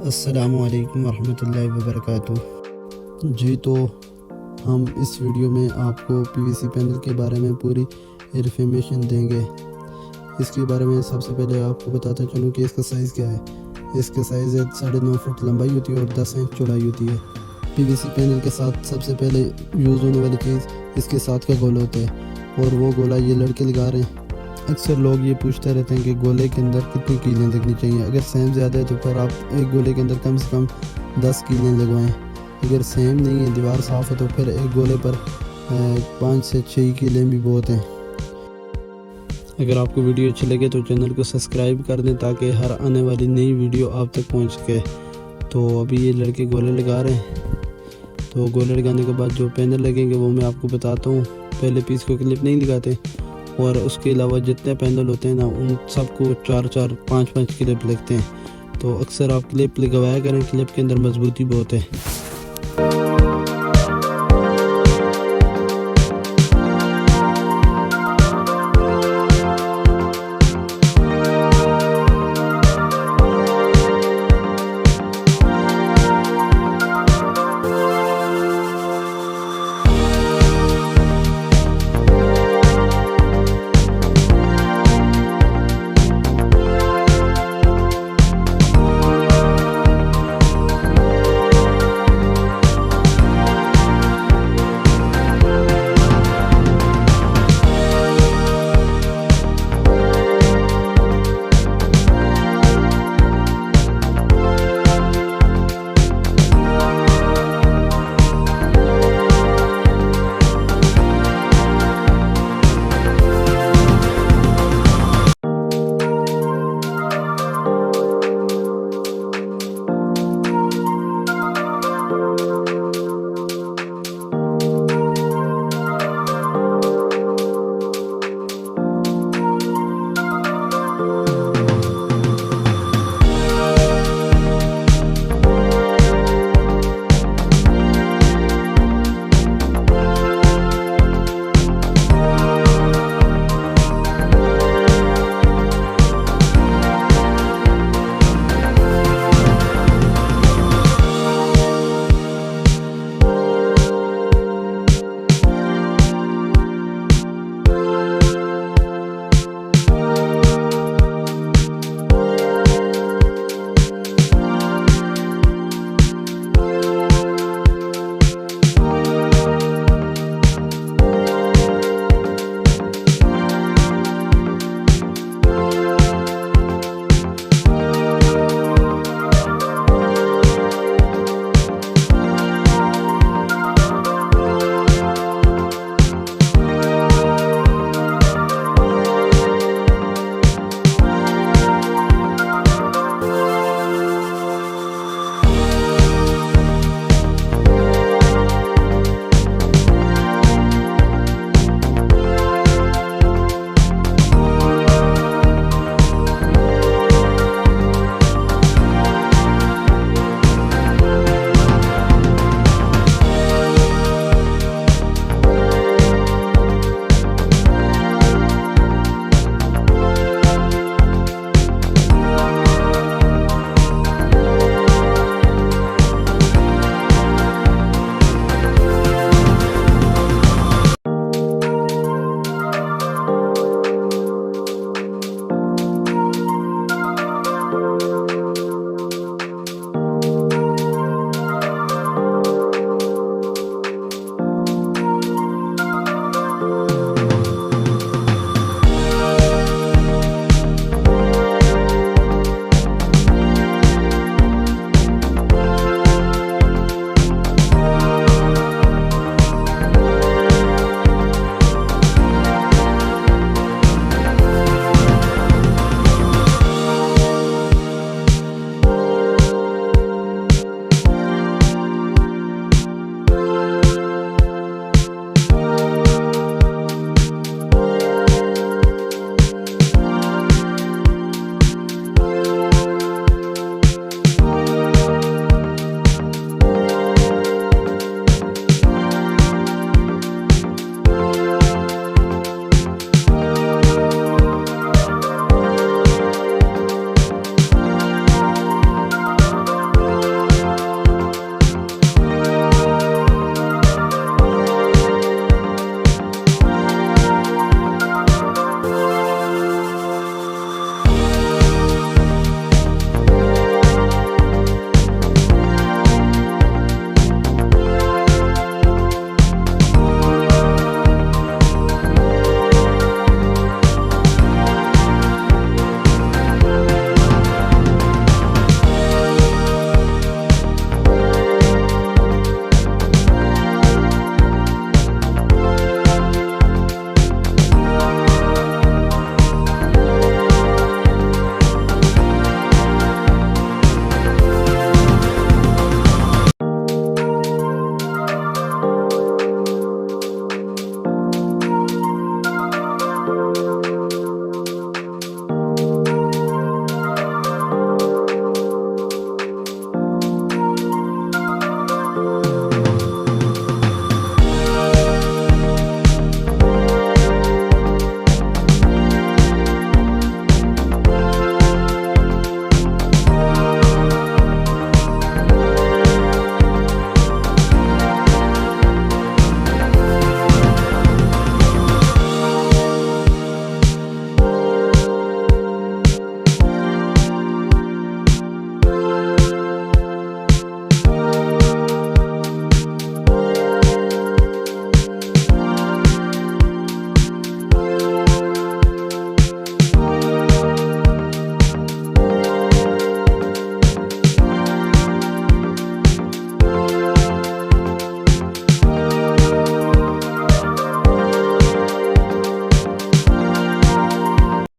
अस्सलामुअलैकुम वरहमतुल्लाहि वबरकातुहू। जी तो हम इस वीडियो में आपको पीवीसी पैनल के बारे में पूरी इन्फॉर्मेशन देंगे। इसके बारे में सबसे पहले आपको बताता चलूँ कि इसका साइज़ क्या है। इसका साइज़ है 9.5 फुट लंबाई होती है और 10 इंच चौड़ाई होती है। पीवीसी पैनल के साथ सबसे पहले यूज़ होने वाली चीज़ इसके साथ का गोला होता है और वो गोला ये लड़के लगा रहे हैं। अक्सर लोग ये पूछते रहते हैं कि गोले के अंदर कितनी कीलें लगनी चाहिए। अगर सेम ज़्यादा है तो फिर आप एक गोले के अंदर कम से कम 10 कीलें लगवाएं। अगर सेम नहीं है, दीवार साफ़ है, तो फिर एक गोले पर 5 से 6 कीलें भी बहुत हैं। अगर आपको वीडियो अच्छी लगे तो चैनल को सब्सक्राइब कर दें ताकि हर आने वाली नई वीडियो आप तक पहुंच सके। तो अभी ये लड़के गोले लगा रहे हैं। तो गोले लगाने के बाद जो पैनल लगेंगे वो मैं आपको बताता हूँ। पहले पीस को क्लिप नहीं लगाते और उसके अलावा जितने पैनल होते हैं ना उन सबको 4-4, 5-5 क्लिप लगते हैं। तो अक्सर आप क्लिप लगवाया करें, क्लिप के अंदर मजबूती बहुत है।